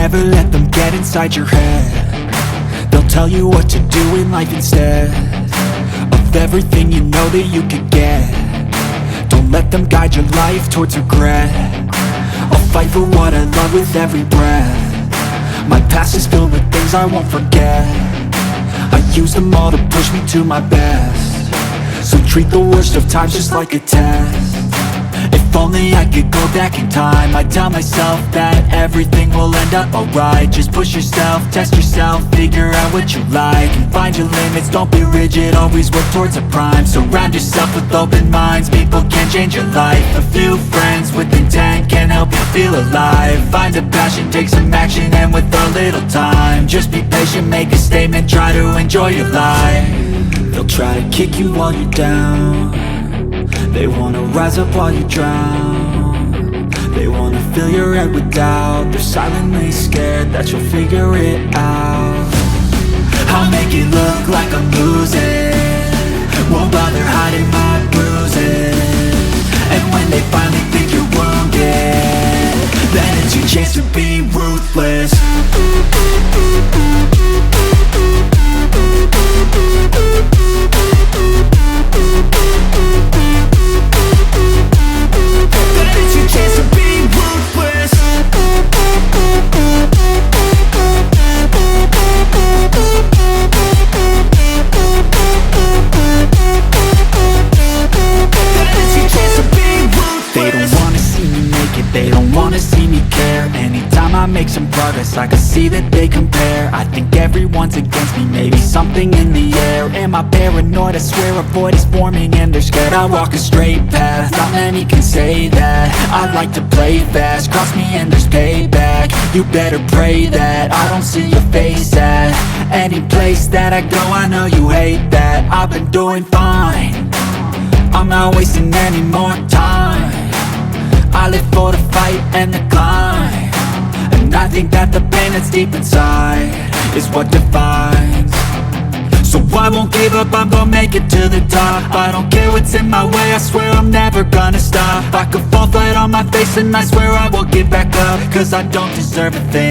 never let them get inside your head. They'll tell you what to do in life instead of everything you know that you could get. Don't let them guide your life towards regret. I'll fight for what I love with every breath. My past is filled with things I won't forget. I use them all to push me to my best. So treat the worst of times just like a test. If only I could go back in time, I'd tell myself that everything will end up alright. Just push yourself, test yourself, figure out what you like, and find your limits, don't be rigid, always work towards a prime. Surround yourself with open minds, people can change your life. A few friends with intent can help you feel alive. Find a passion, take some action, and with a little time, just be patient, make a statement, try to enjoy your life. They'll try to kick you while you're down. They wanna rise up while you drown. They wanna fill your head with doubt. They're silently scared that you'll figure it out. I'll make it look like I'm losing, won't bother hiding my bruises. And when they finally think you're wounded, then it's your chance to be ruthless. They don't wanna see me care. Anytime I make some progress, I can see that they compare. I think everyone's against me, maybe something in the air. Am I paranoid? I swear a void is forming and they're scared. I walk a straight path, not many can say that. I like to play fast, cross me and there's payback. You better pray that I don't see your face at any place that I go. I know you hate that. I've been doing fine, I'm not wasting any more time. I live for the fight and the climb, and I think that the pain that's deep inside is what defines. So I won't give up, I'm gonna make it to the top. I don't care what's in my way, I swear I'm never gonna stop. I could fall flat on my face and I swear I will get back up, cause I don't deserve a thing.